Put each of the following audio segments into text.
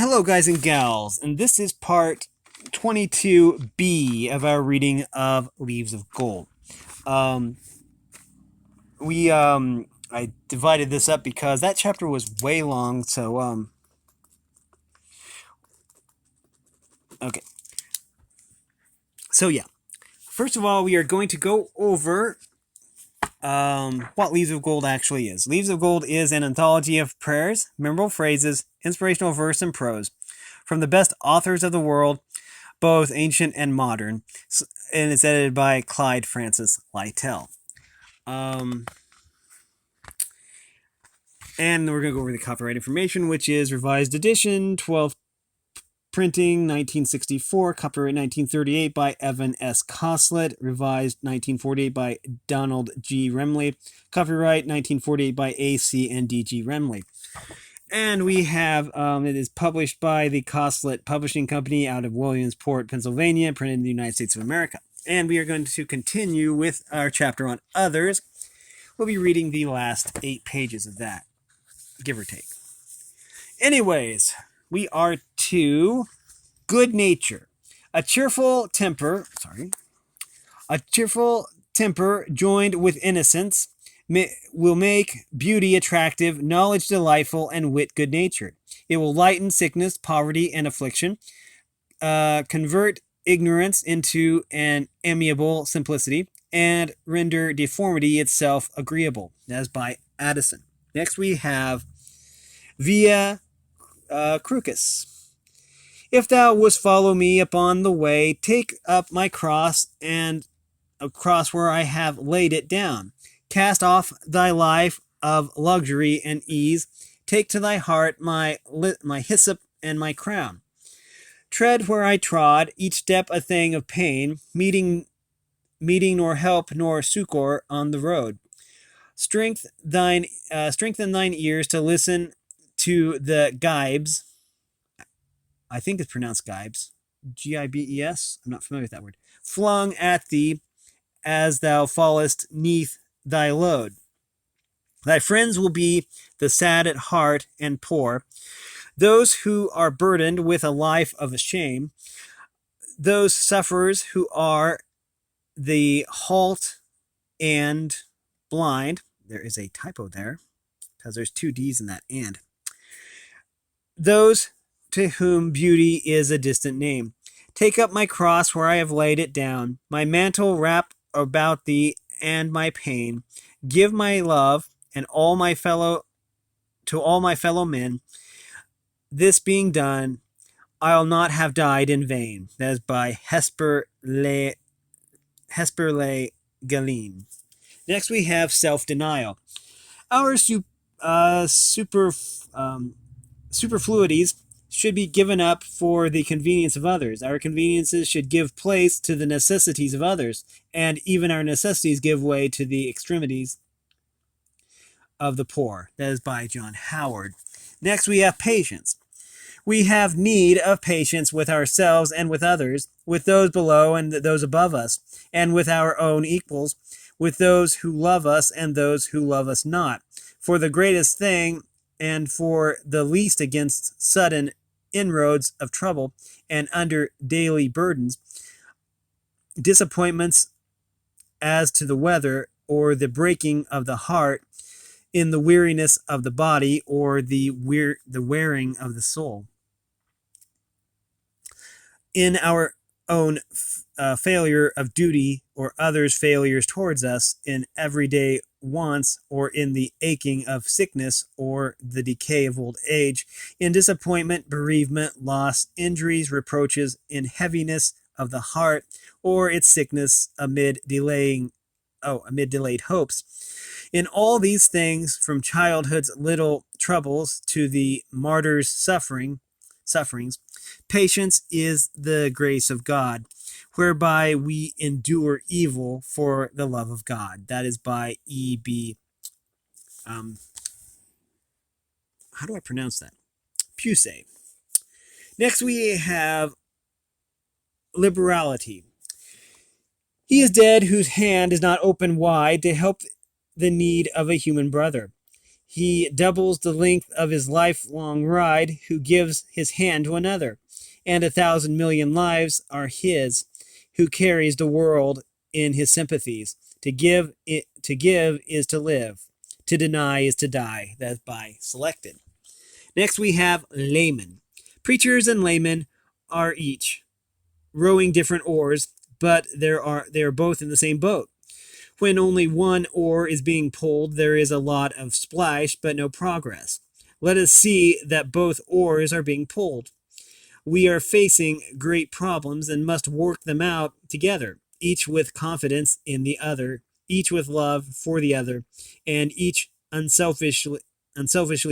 Hello, guys and gals, and this is part 22B of our reading of Leaves of Gold. Um, I divided this up because that chapter was way long, so, okay. So, yeah. First of all, we are going to go over what Leaves of Gold actually is. Leaves of Gold is an anthology of prayers, memorable phrases, inspirational verse, and prose from the best authors of the world, both ancient and modern, and it's edited by Clyde Francis Lytle. And we're going to go over the copyright information, which is revised edition, 12th printing, 1964, copyright 1938 by Evan S. Coslett, revised 1948 by Donald G. Remley, copyright 1948 by A.C. and D.G. Remley. And we have, it is published by the Coslett Publishing Company out of Williamsport, Pennsylvania, printed in the United States of America. And we are going to continue with our chapter on others. We'll be reading the last 8 pages of that, give or take. Anyways, we are to good nature. A cheerful temper joined with innocence will make beauty attractive, knowledge delightful, and wit good-natured. It will lighten sickness, poverty, and affliction, convert ignorance into an amiable simplicity, and render deformity itself agreeable. That is by Addison. Next we have Via Crucis. If thou wouldst follow me upon the way, take up my cross, and a cross where I have laid it down. Cast off thy life of luxury and ease. Take to thy heart my hyssop and my crown. Tread where I trod, each step a thing of pain, meeting nor help nor succor on the road. Strengthen thine ears to listen to the gibes. I think it's pronounced gibes. Gibes? I'm not familiar with that word. Flung at thee as thou fallest neath thy load. Thy friends will be the sad at heart and poor, those who are burdened with a life of shame, those sufferers who are the halt and blind. There is a typo there because there's 2 D's in that and. Those to whom beauty is a distant name. Take up my cross where I have laid it down, my mantle wrap about thee and my pain. Give my love and all my fellow men. This being done, I'll not have died in vain. That is by Hesper Le Galene. Next we have self-denial. Our superfluities should be given up for the convenience of others. Our conveniences should give place to the necessities of others, and even our necessities give way to the extremities of the poor. That is by John Howard. Next, we have patience. We have need of patience with ourselves and with others, with those below and those above us, and with our own equals, with those who love us and those who love us not. For the greatest thing and for the least against sudden inroads of trouble and under daily burdens, disappointments as to the weather, or the breaking of the heart, in the weariness of the body, or the wearing of the soul. In our own failure of duty, or others' failures towards us, in everyday wants, or in the aching of sickness, or the decay of old age, in disappointment, bereavement, loss, injuries, reproaches, in heaviness of the heart, or its sickness amid delayed hopes. In all these things, from childhood's little troubles to the martyr's sufferings, patience is the grace of God, whereby we endure evil for the love of God. That is by E.B. How do I pronounce that? Pusey. Next we have liberality. He is dead whose hand is not open wide to help the need of a human brother. He doubles the length of his lifelong ride, who gives his hand to another, and 1,000,000,000 lives are his, who carries the world in his sympathies. To give is to live. To deny is to die. That's by Selected. Next we have laymen. Preachers and laymen are each rowing different oars, but they are both in the same boat. When only one oar is being pulled, there is a lot of splash, but no progress. Let us see that both oars are being pulled. We are facing great problems and must work them out together, each with confidence in the other, each with love for the other, and each unselfishly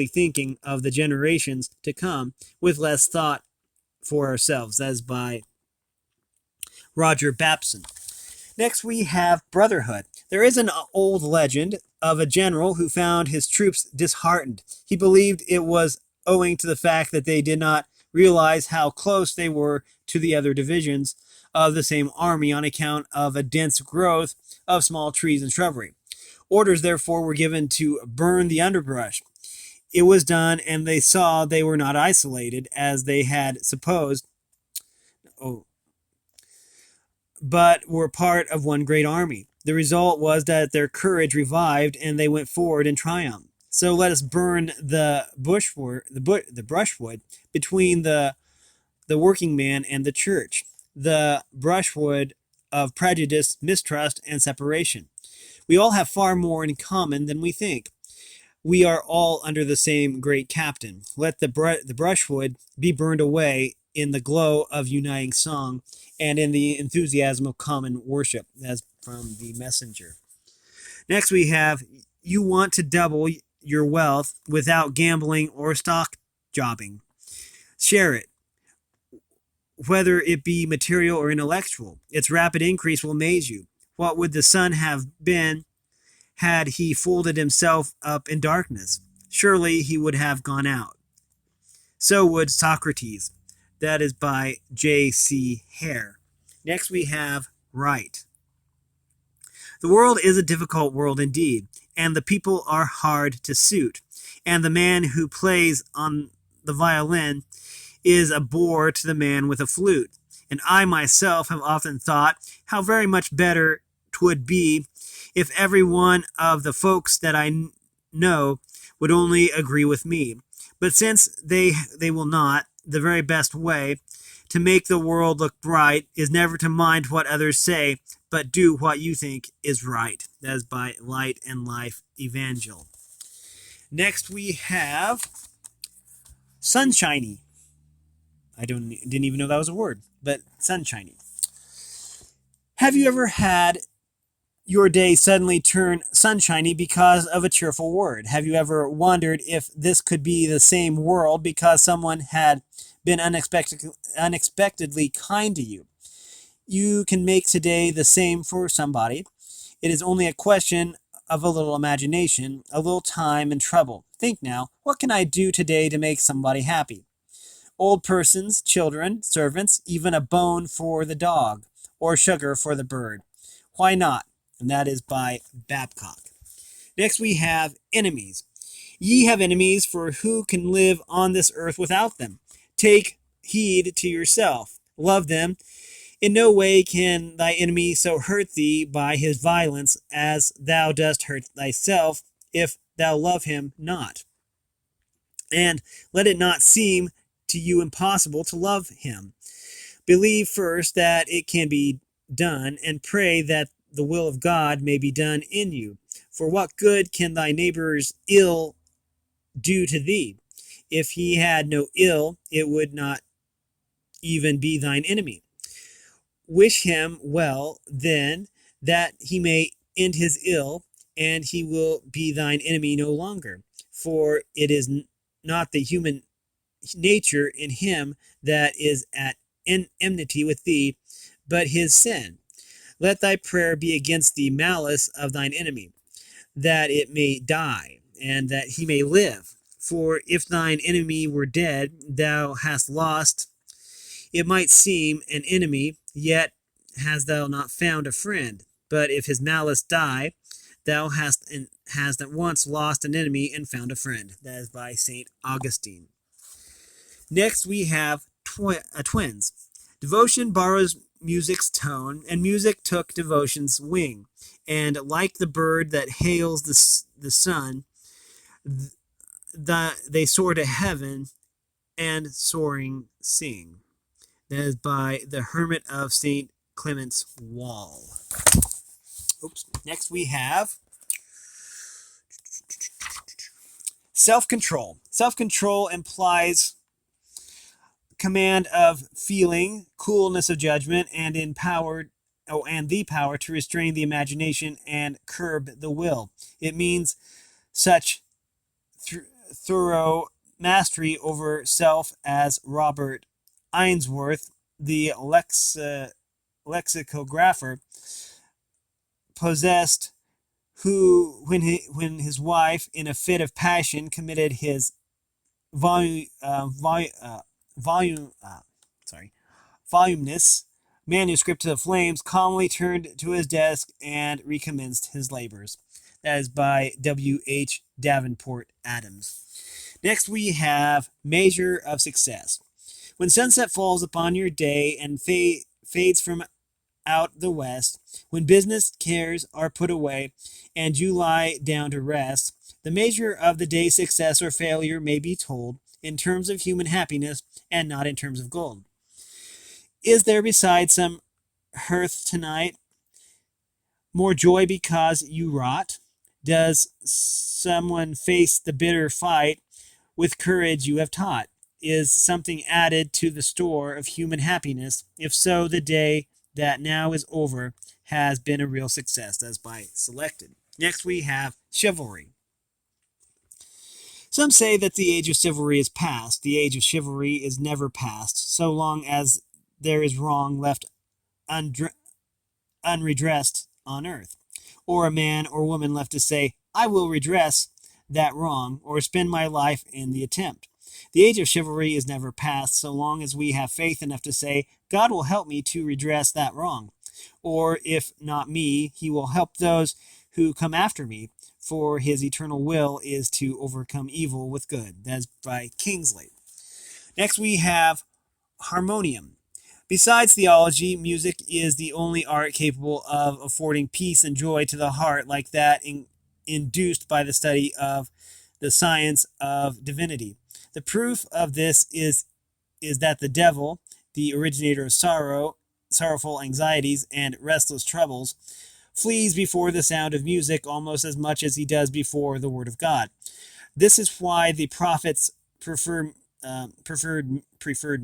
thinking of the generations to come with less thought for ourselves, as by Roger Babson. Next, we have brotherhood. There is an old legend of a general who found his troops disheartened. He believed it was owing to the fact that they did not realize how close they were to the other divisions of the same army on account of a dense growth of small trees and shrubbery. Orders, therefore, were given to burn the underbrush. It was done, and they saw they were not isolated, as they had supposed. But were part of one great army. The result was that their courage revived and they went forward in triumph. So let us burn the brushwood between the working man and the church, the brushwood of prejudice, mistrust, and separation. We all have far more in common than we think. We are all under the same great captain. Let the brushwood be burned away in the glow of uniting song and in the enthusiasm of common worship, as from the Messenger. Next we have, you want to double your wealth without gambling or stock jobbing. Share it, whether it be material or intellectual. Its rapid increase will amaze you. What would the sun have been had he folded himself up in darkness? Surely he would have gone out. So would Socrates. That is by J.C. Hare. Next we have right. The world is a difficult world indeed, and the people are hard to suit, and the man who plays on the violin is a bore to the man with a flute. And I myself have often thought how very much better 'twould be if every one of the folks that I know would only agree with me. But since they will not, the very best way to make the world look bright is never to mind what others say, but do what you think is right. That is by Light and Life Evangel. Next we have sunshiny. I didn't even know that was a word, but sunshiny. Have you ever had your day suddenly turn sunshiny because of a cheerful word? Have you ever wondered if this could be the same world because someone had been unexpectedly kind to you? You can make today the same for somebody. It is only a question of a little imagination, a little time and trouble. Think now, what can I do today to make somebody happy? Old persons, children, servants, even a bone for the dog, or sugar for the bird. Why not? And that is by Babcock. Next we have enemies. Ye have enemies, for who can live on this earth without them? Take heed to yourself. Love them. In no way can thy enemy so hurt thee by his violence as thou dost hurt thyself if thou love him not. And let it not seem to you impossible to love him. Believe first that it can be done, and pray that the will of God may be done in you. For what good can thy neighbor's ill do to thee? If he had no ill, it would not even be thine enemy. Wish him well, then, that he may end his ill, and he will be thine enemy no longer. For it is not the human nature in him that is at enmity with thee, but his sin. Let thy prayer be against the malice of thine enemy, that it may die, and that he may live. For if thine enemy were dead, thou hast lost, it might seem, an enemy, yet hast thou not found a friend. But if his malice die, thou hast at once lost an enemy and found a friend. That is by St. Augustine. Next we have twins. Devotion borrows music's tone, and music took devotion's wing. And like the bird that hails the sun, they soar to heaven and soaring sing. That is by the Hermit of St. Clement's Wall. Oops. Next we have self-control. Self-control implies command of feeling, coolness of judgment, and the power to restrain the imagination and curb the will. It means such thorough mastery over self as Robert Ainsworth, the lexicographer, possessed, who, when his wife, in a fit of passion, committed his voluminous manuscript to the flames, calmly turned to his desk and recommenced his labors. That is by W.H. Davenport Adams. Next we have measure of success. When sunset falls upon your day and fades from out the west, when business cares are put away and you lie down to rest, the measure of the day's success or failure may be told in terms of human happiness and not in terms of gold. Is there beside some hearth tonight more joy because you wrought? Does someone face the bitter fight with courage you have taught? Is something added to the store of human happiness? If so, the day that now is over has been a real success. That's by Selected. Next we have chivalry. Some say that the age of chivalry is past. The age of chivalry is never past, so long as there is wrong left unredressed on earth, or a man or woman left to say, I will redress that wrong, or spend my life in the attempt. The age of chivalry is never past, so long as we have faith enough to say, God will help me to redress that wrong. Or if not me, he will help those who come after me, for his eternal will is to overcome evil with good. That's by Kingsley. Next we have harmonium. Besides theology, music is the only art capable of affording peace and joy to the heart like that induced by the study of the science of divinity. The proof of this is that the devil, the originator of sorrowful anxieties, and restless troubles, flees before the sound of music almost as much as he does before the word of God. This is why the prophets preferred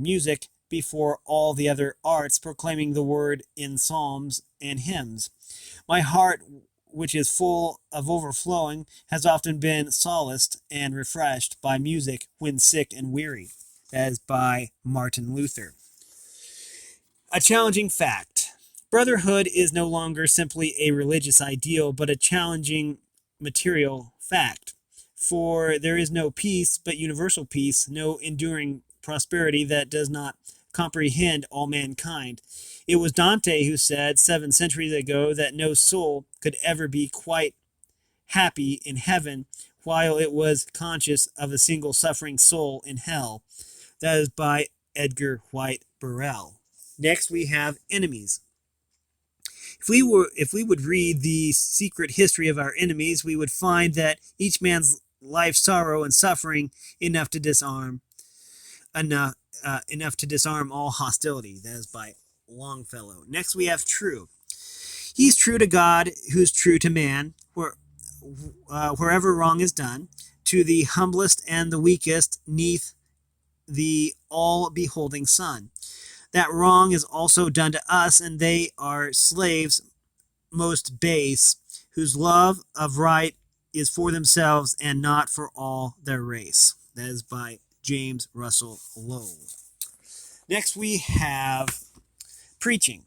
music before all the other arts, proclaiming the word in psalms and hymns. My heart, which is full of overflowing, has often been solaced and refreshed by music when sick and weary. That is by Martin Luther. A challenging fact. Brotherhood is no longer simply a religious ideal, but a challenging material fact. For there is no peace but universal peace, no enduring prosperity that does not comprehend all mankind. It was Dante who said 7 centuries ago that no soul could ever be quite happy in heaven while it was conscious of a single suffering soul in hell. That is by Edgar White Burrell. Next we have enemies. If we would read the secret history of our enemies, we would find that each man's life sorrow and suffering enough to disarm all hostility. That is by Longfellow. Next we have true. He's true to God, who's true to man, wherever wrong is done, to the humblest and the weakest, neath the all-beholding sun. That wrong is also done to us, and they are slaves most base, whose love of right is for themselves and not for all their race. That is by James Russell Lowell. Next we have preaching.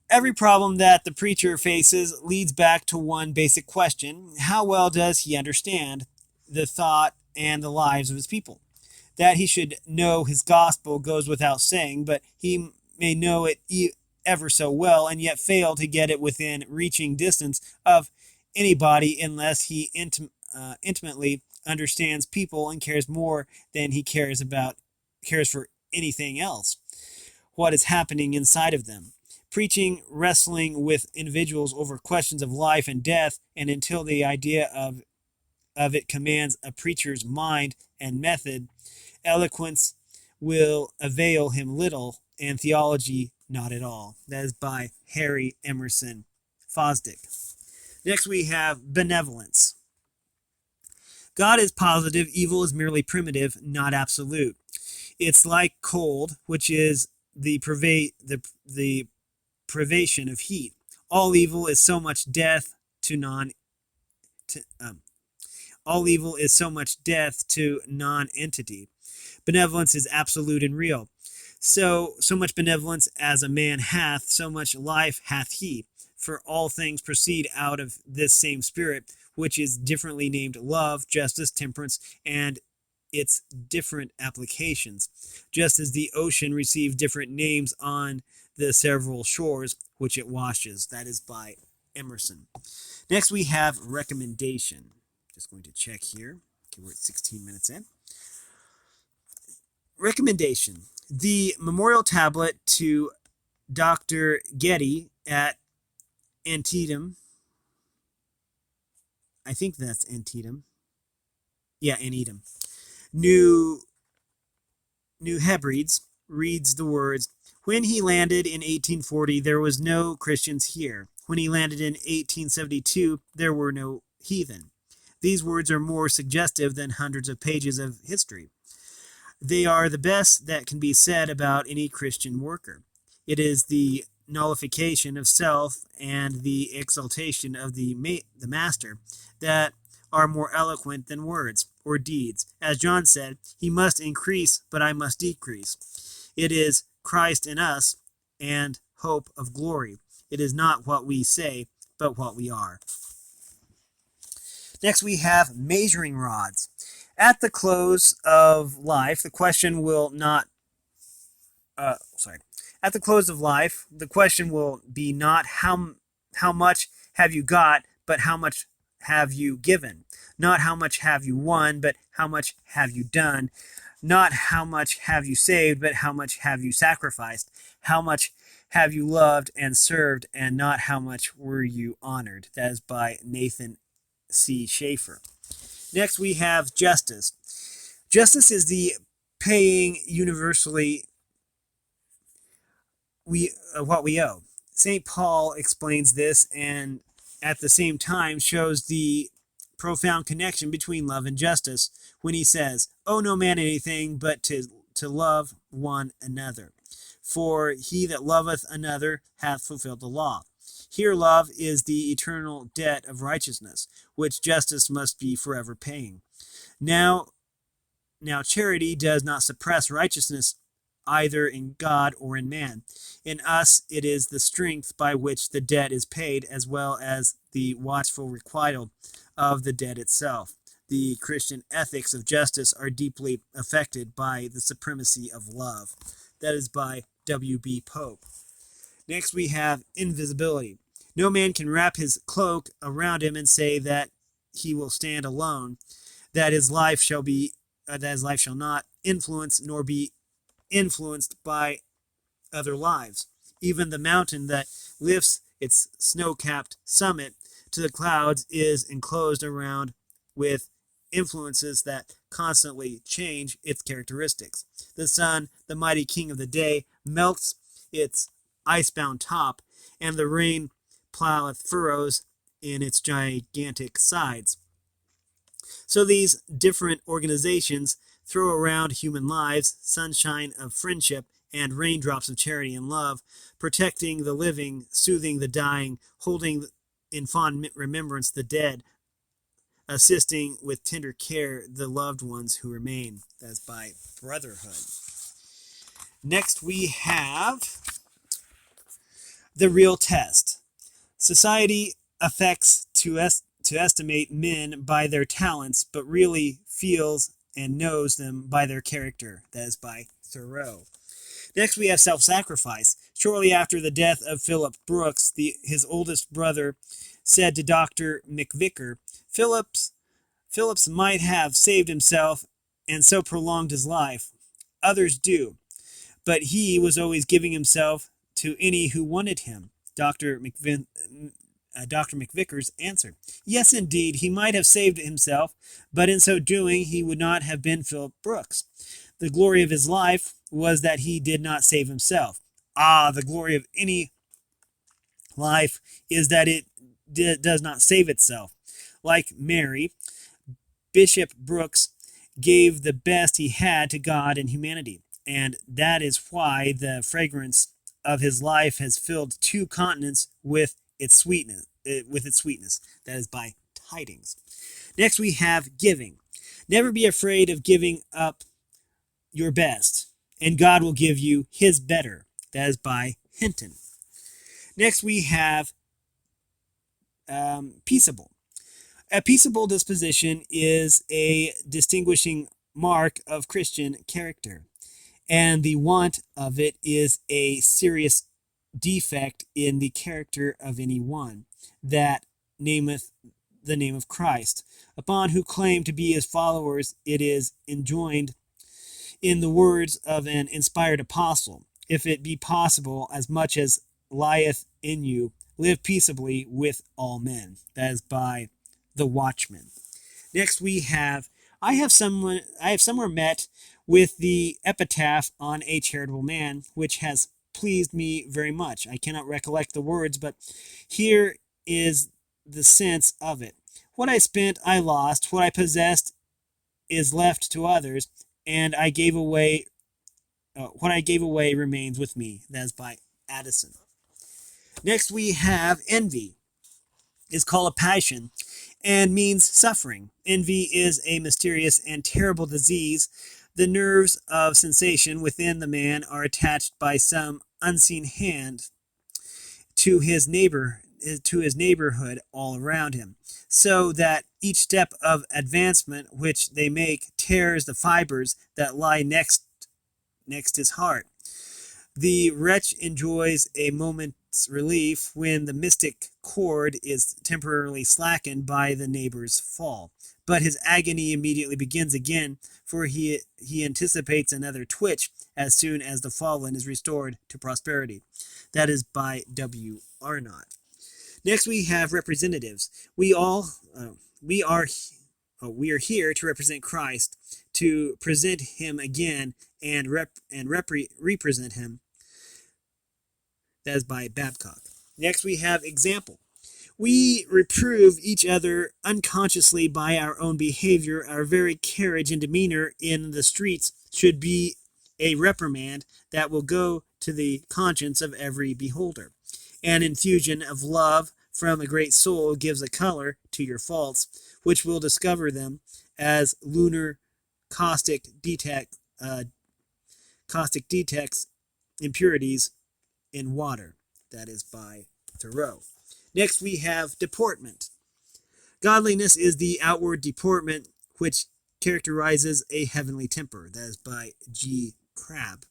Every problem that the preacher faces leads back to one basic question. How well does he understand the thought and the lives of his people? That he should know his gospel goes without saying, but he may know it ever so well and yet fail to get it within reaching distance of anybody unless he intimately understands people and cares more than he cares for anything else. What is happening inside of them. Preaching, wrestling with individuals over questions of life and death, and until the idea of it commands a preacher's mind and method, eloquence will avail him little, and theology not at all. That is by Harry Emerson Fosdick. Next we have benevolence. God is positive, evil is merely primitive, not absolute. It's like cold, which is the privation of heat. All evil is so much death to all evil is so much death to non-entity. Benevolence is absolute and real. So much benevolence as a man hath, so much life hath he. For all things proceed out of this same spirit, which is differently named love, justice, temperance, and its different applications, just as the ocean receives different names on the several shores which it washes. That is by Emerson. Next we have recommendation. Just going to check here. Okay, we're at 16 minutes in. Recommendation. The memorial tablet to Dr. Getty at Antietam. I think that's Antietam. Yeah, Antietam. New Hebrides reads the words, when he landed in 1840, there was no Christians here. When he landed in 1872, there were no heathen. These words are more suggestive than hundreds of pages of history. They are the best that can be said about any Christian worker. It is the nullification of self and the exaltation of the master that are more eloquent than words or deeds. As John said, he must increase, but I must decrease. It is Christ in us and hope of glory. It is not what we say, but what we are. Next we have measuring rods. At the close of life, the question will not At the close of life, the question will be not how much have you got, but how much have you given. Not how much have you won, but how much have you done. Not how much have you saved, but how much have you sacrificed. How much have you loved and served, and not how much were you honored. That is by Nathan C. Schaefer. Next we have justice. Justice is the paying universally what we owe. St. Paul explains this and at the same time shows the profound connection between love and justice when he says, owe no man anything but to love one another. For he that loveth another hath fulfilled the law. Here love is the eternal debt of righteousness, which justice must be forever paying. Now charity does not suppress righteousness either in God or in man. In us it is the strength by which the debt is paid, as well as the watchful requital of the debt itself. The Christian ethics of justice are deeply affected by the supremacy of love. That is by W.B. Pope. Next we have invisibility. No man can wrap his cloak around him and say that he will stand alone, that his life shall not influence nor be influenced by other lives. Even the mountain that lifts its snow-capped summit to the clouds is enclosed around with influences that constantly change its characteristics. The sun, the mighty king of the day, melts its icebound top, and the rain ploweth furrows in its gigantic sides. So these different organizations throw around human lives sunshine of friendship and raindrops of charity and love, protecting the living, soothing the dying, holding in fond remembrance the dead, assisting with tender care the loved ones who remain. That's by Brotherhood. Next we have the real test. Society affects to estimate men by their talents, but really feels and knows them by their character. That is by Thoreau. Next we have self-sacrifice. Shortly after the death of Philip Brooks, his oldest brother said to Dr. McVicker, Phillips might have saved himself and so prolonged his life. Others do, but he was always giving himself to any who wanted him. Dr. McVickers answered, Yes, indeed, he might have saved himself, but in so doing he would not have been Philip Brooks. The glory of his life was that he did not save himself. Ah, the glory of any life is that it does not save itself. Like Mary, Bishop Brooks gave the best he had to God and humanity, and that is why the fragrance of his life has filled 2 continents with its sweetness. That is by tidings. Next we have giving. Never be afraid of giving up your best, and God will give you his better. That is by Hinton. Next we have peaceable. A peaceable disposition is a distinguishing mark of Christian character, and the want of it is a serious defect in the character of any one that nameth the name of Christ, upon who claim to be his followers. It is enjoined in the words of an inspired apostle, if it be possible, as much as lieth in you, live peaceably with all men. That is by the Watchman. Next we have, I have somewhere met with the epitaph on a charitable man, which has pleased me very much. I cannot recollect the words, but here is the sense of it. What I spent, I lost. What I possessed is left to others, and I gave away. What I gave away remains with me. That is by Addison. Next we have envy. Is called a passion and means suffering. Envy is a mysterious and terrible disease. The nerves of sensation within the man are attached by some unseen hand to his neighborhood all around him, so that each step of advancement which they make tears the fibers that lie next his heart. The wretch enjoys a moment's relief when the mystic cord is temporarily slackened by the neighbor's fall, but his agony immediately begins again, for he anticipates another twitch as soon as the fallen is restored to prosperity. That is by W. Arnott. Next we have representatives. We are here to represent Christ, to present him again and represent him. That is by Babcock. Next we have example. We reprove each other unconsciously by our own behavior. Our very carriage and demeanor in the streets should be a reprimand that will go to the conscience of every beholder. An infusion of love from a great soul gives a color to your faults, which will discover them as lunar caustic detects impurities in water. That is by Thoreau. Next we have deportment. Godliness is the outward deportment which characterizes a heavenly temper. That is by G. Crabbe.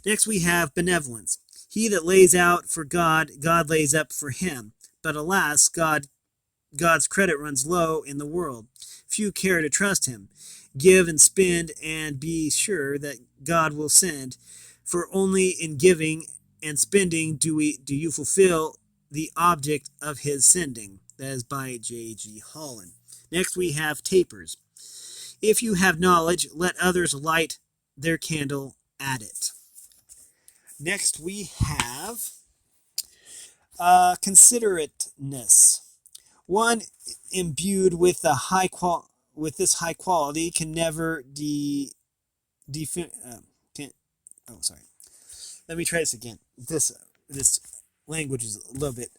Next we have benevolence. He that lays out for God, God lays up for him. But alas, God's credit runs low in the world. Few care to trust him. Give and spend, and be sure that God will send. For only in giving and spending do you fulfill the object of his sending. That is by J.G. Holland. Next we have tapers. If you have knowledge, let others light their candle at it. Next we have considerateness. One imbued with this high quality can never Let me try this again. This language is a little bit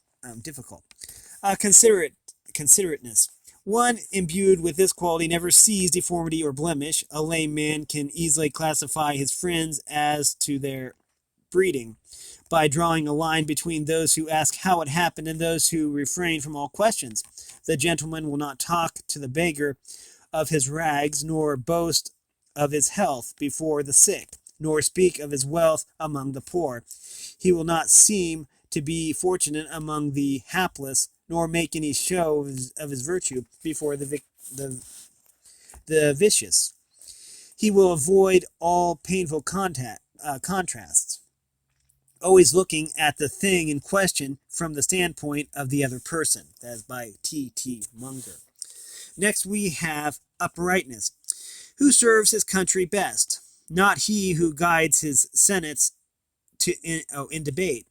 difficult. Considerateness. One imbued with this quality never sees deformity or blemish. A lame man can easily classify his friends as to their breeding by drawing a line between those who ask how it happened and those who refrain from all questions. The gentleman will not talk to the beggar of his rags, nor boast of his health before the sick, nor speak of his wealth among the poor. He will not seem to be fortunate among the hapless, nor make any show of his virtue before the, the vicious. He will avoid all painful contrasts, always looking at the thing in question from the standpoint of the other person. That is by T.T. Munger. Next we have uprightness. Who serves his country best? Not he who guides his senates in debate,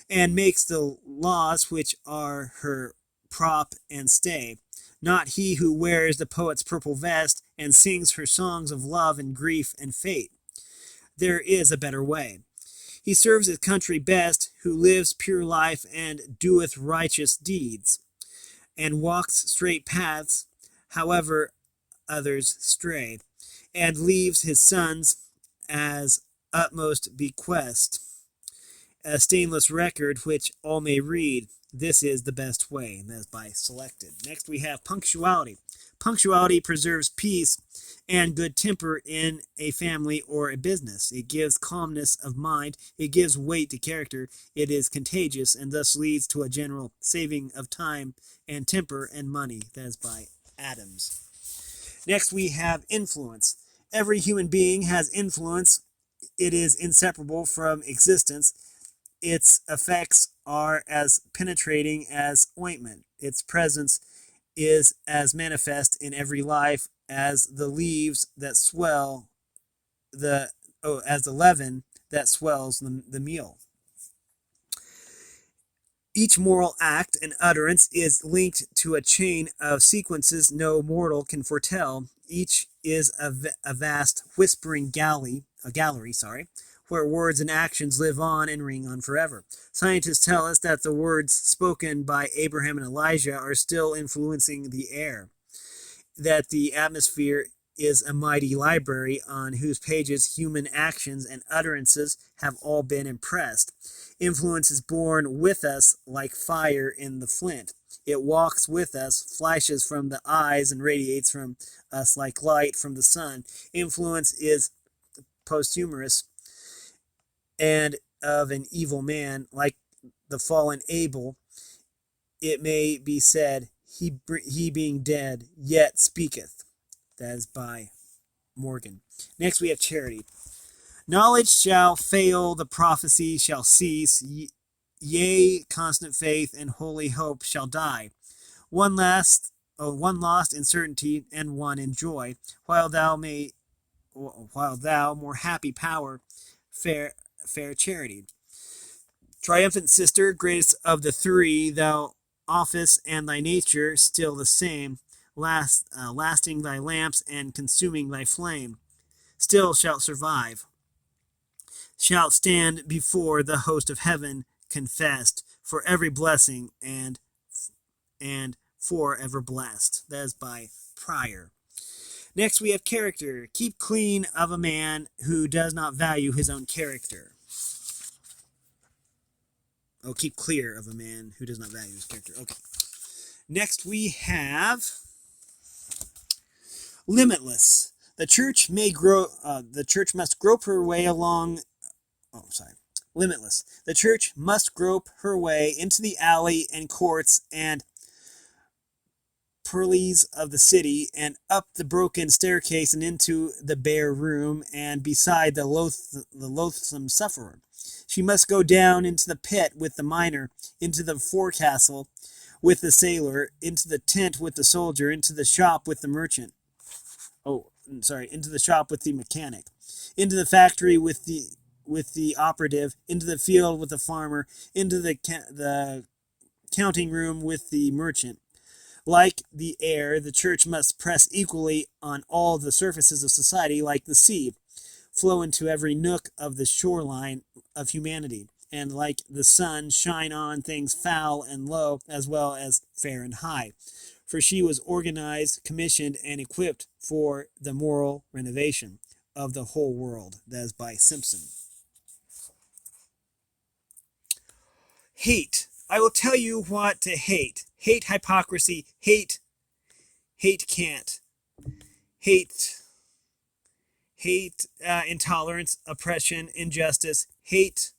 and makes the laws which are her prop and stay. Not he who wears the poet's purple vest, and sings her songs of love and grief and fate. There is a better way. He serves his country best who lives pure life and doeth righteous deeds, and walks straight paths, however others stray, and leaves his sons as utmost bequest, a stainless record which all may read. This is the best way, and that's by Selected. Next we have punctuality. Punctuality preserves peace and good temper in a family or a business. It gives calmness of mind. It gives weight to character. It is contagious and thus leads to a general saving of time and temper and money. That is by Adams. Next we have influence. Every human being has influence. It is inseparable from existence. Its effects are as penetrating as ointment. Its presence is as manifest in every life as the leaves that swell as the leaven that swells the meal. Each moral act and utterance is linked to a chain of sequences no mortal can foretell. Each is a vast whispering gallery, where words and actions live on and ring on forever. Scientists tell us that the words spoken by Abraham and Elijah are still influencing the air, that the atmosphere is a mighty library on whose pages human actions and utterances have all been impressed. Influence is born with us like fire in the flint. It walks with us, flashes from the eyes, and radiates from us like light from the sun. Influence is posthumous and of an evil man, like the fallen Abel. It may be said, he being dead, yet speaketh. That is by Morgan. Next we have charity. Knowledge shall fail, the prophecy shall cease, yea, constant faith and holy hope shall die. One lost in certainty, and one in joy, while thou more happy power, fair charity. Triumphant sister, greatest of the three, thou office and thy nature still the same, lasting thy lamps and consuming thy flame, still shalt survive, shalt stand before the host of heaven confessed for every blessing and forever blessed. That is by Pryor. Next we have character. Keep clean of a man who does not value his own character. Oh, keep clear of a man who does not value his character. Okay. Next we have limitless. The church must grope her way along. Oh, sorry. Limitless. The church must grope her way into the alley and courts and purlieus of the city, and up the broken staircase and into the bare room, and beside the loathsome sufferer. She must go down into the pit with the miner, into the forecastle with the sailor, into the tent with the soldier, into the shop with the merchant. Into the shop with the mechanic, into the factory with the operative, into the field with the farmer, into the counting room with the merchant. Like the air, the church must press equally on all the surfaces of society, like the sea, flow into every nook of the shoreline of humanity, and like the sun, shine on things foul and low, as well as fair and high. For she was organized, commissioned, and equipped for the moral renovation of the whole world. That is by Simpson. Hate. I will tell you what to hate. Hate hypocrisy. Hate cant. Hate intolerance, oppression, injustice. Hate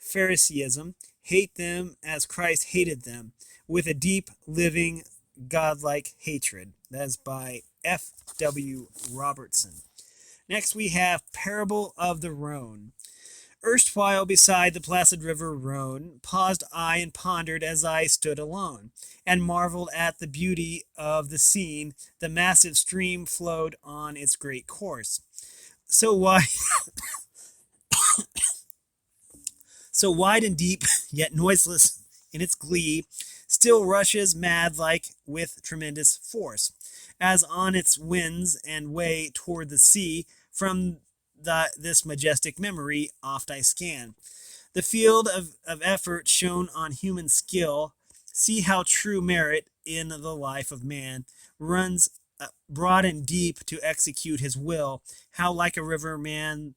Phariseeism, hate them as Christ hated them, with a deep, living, godlike hatred. That is by F.W. Robertson. Next we have Parable of the Rhone. Erstwhile beside the placid river Rhone, paused I and pondered as I stood alone, and marveled at the beauty of the scene. The massive stream flowed on its great course. So wide, so wide and deep, yet noiseless in its glee, still rushes mad like with tremendous force, as on its winds and way toward the sea. From this majestic memory oft I scan the field of effort shown on human skill. See how true merit in the life of man runs broad and deep to execute his will. How like a river man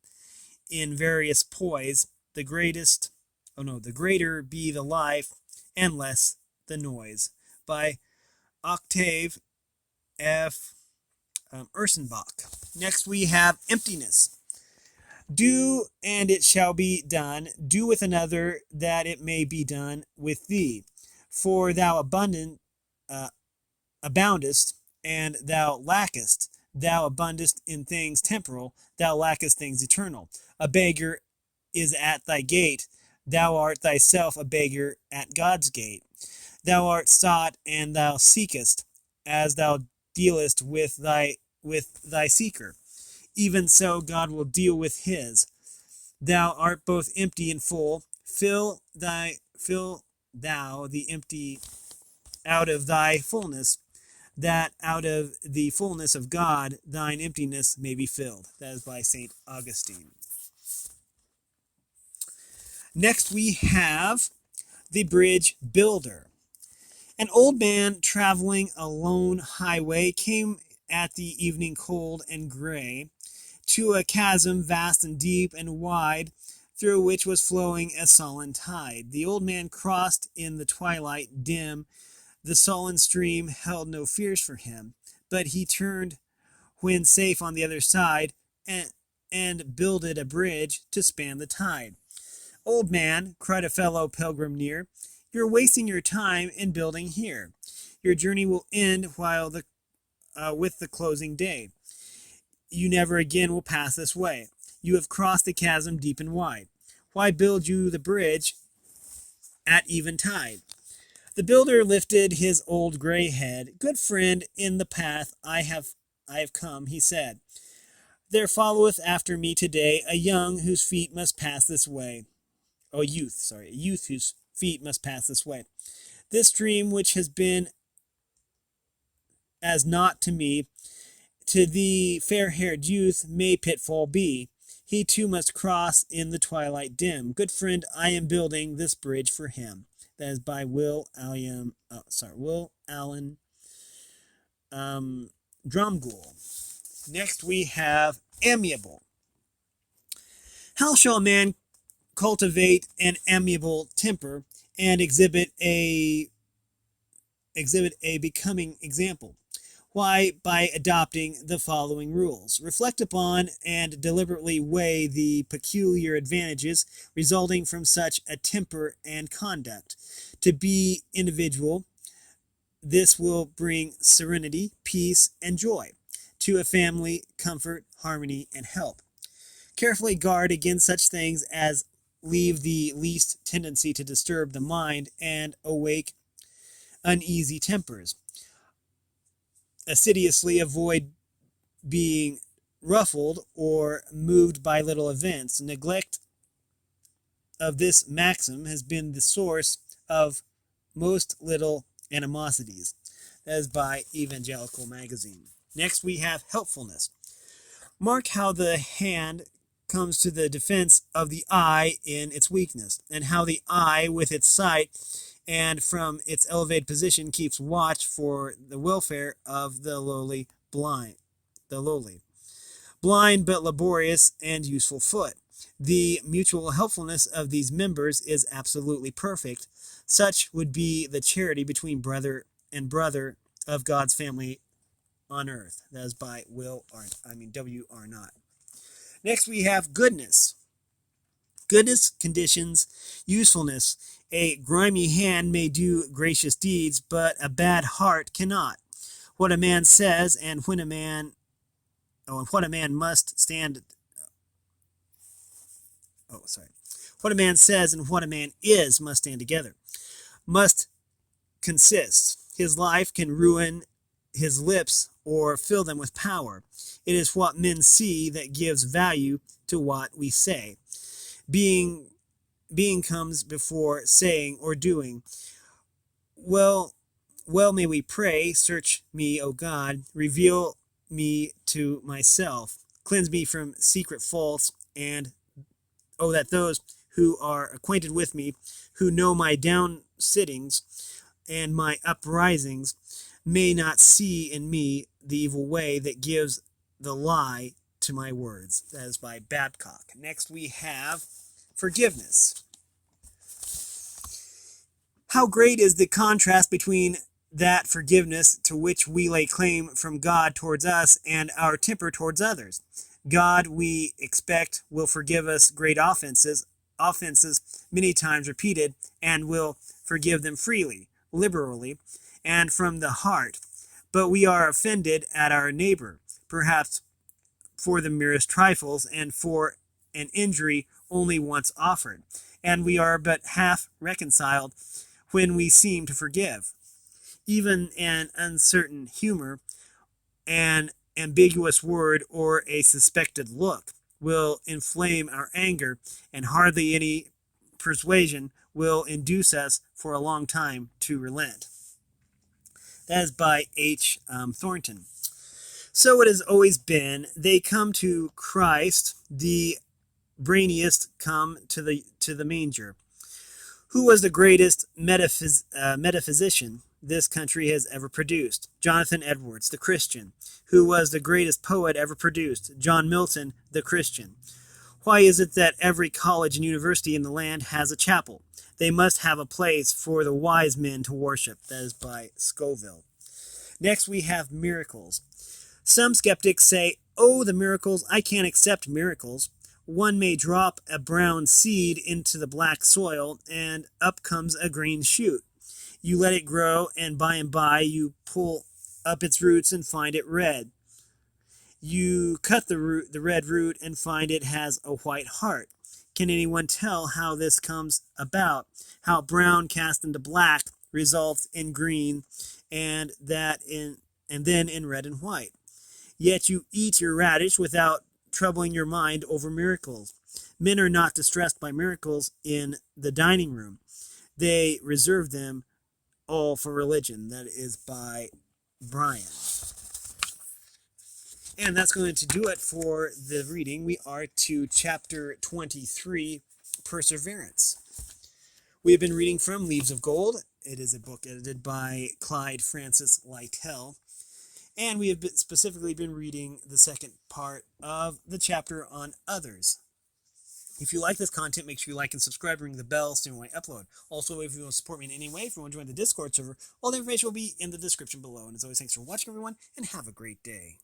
in various poise, the greater be the life and less the noise. By Octave F. Ursenbach. Next we have emptiness. Do, and it shall be done. Do with another, that it may be done with thee. For thou aboundest, and thou lackest. Thou abundest in things temporal, thou lackest things eternal. A beggar is at thy gate. Thou art thyself a beggar at God's gate. Thou art sought, and thou seekest, as thou dealest with thy seeker. Even so God will deal with his. Thou art both empty and full. Fill thou the empty out of thy fullness, that out of the fullness of God thine emptiness may be filled. That is by St. Augustine. Next we have the bridge builder. An old man traveling a lone highway came at the evening cold and gray to a chasm vast and deep and wide, through which was flowing a sullen tide. The old man crossed in the twilight dim. The sullen stream held no fears for him, but he turned when safe on the other side, and builded a bridge to span the tide. Old man, cried a fellow pilgrim near, you're wasting your time in building here. Your journey will end with the closing day. You never again will pass this way. You have crossed the chasm deep and wide. Why build you the bridge at eventide? The builder lifted his old gray head. Good friend, in the path I have come, he said. There followeth after me today a whose feet must pass this way. A youth whose feet must pass this way. This dream which has been as naught to me, to the fair-haired youth may pitfall be. He too must cross in the twilight dim. Good friend, I am building this bridge for him. That is by Will Allen Drumgoole. Next we have amiable. How shall a man cultivate an amiable temper and exhibit a becoming example? Why, by adopting the following rules. Reflect upon and deliberately weigh the peculiar advantages resulting from such a temper and conduct. To be individual, this will bring serenity, peace, and joy. To a family, comfort, harmony, and help. Carefully guard against such things as leave the least tendency to disturb the mind and awake uneasy tempers. Assiduously avoid being ruffled or moved by little events. Neglect of this maxim has been the source of most little animosities. That is by Evangelical Magazine. Next we have helpfulness. Mark how the hand comes to the defense of the eye in its weakness, and how the eye with its sight and from its elevated position keeps watch for the welfare of the lowly, blind but laborious and useful foot. The mutual helpfulness of these members is absolutely perfect. Such would be the charity between brother and brother of God's family on earth. That is by W.R. Knott. Next we have goodness. Goodness conditions usefulness. A grimy hand may do gracious deeds, but a bad heart cannot. What a man says and what a man must stand What a man says and what a man is must stand together. Must consist. His life can ruin his lips or fill them with power. It is what men see that gives value to what we say. Being comes before saying or doing. Well may we pray, search me, O God, reveal me to myself, cleanse me from secret faults, and that those who are acquainted with me, who know my down sittings and my uprisings, may not see in me the evil way that gives the lie to my words. That is by Babcock. Next we have forgiveness. How great is the contrast between that forgiveness to which we lay claim from God towards us and our temper towards others. God, we expect, will forgive us great offenses many times repeated, and will forgive them freely, liberally, and from the heart. But we are offended at our neighbor, perhaps for the merest trifles and for an injury only once offered, and we are but half reconciled when we seem to forgive. Even an uncertain humor, an ambiguous word, or a suspected look will inflame our anger, and hardly any persuasion will induce us for a long time to relent. That is by H. Thornton. So it has always been. They come to Christ, the brainiest come to the manger. Who was the greatest metaphysician this country has ever produced? Jonathan Edwards, the Christian. Who was the greatest poet ever produced? John Milton, the Christian. Why is it that every college and university in the land has a chapel? They must have a place for the wise men to worship. That is by Scoville. Next we have miracles. Some skeptics say, "Oh, the miracles, I can't accept miracles." One may drop a brown seed into the black soil, and up comes a green shoot. You let it grow, and by you pull up its roots and find it red. You cut the red root, and find it has a white heart. Can anyone tell how this comes about? How brown cast into black results in green, and then in red and white? Yet you eat your radish without troubling your mind over miracles. Men are not distressed by miracles in the dining room. They reserve them all for religion. That is by Bryan. And that's going to do it for the reading. We are to chapter 23, Perseverance. We have been reading from Leaves of Gold. It is a book edited by Clyde Francis Lytle. And we have specifically been reading the second part of the chapter on others. If you like this content, make sure you like and subscribe, ring the bell so you know when I upload. Also, if you want to support me in any way, if you want to join the Discord server, all the information will be in the description below. And as always, thanks for watching, everyone, and have a great day.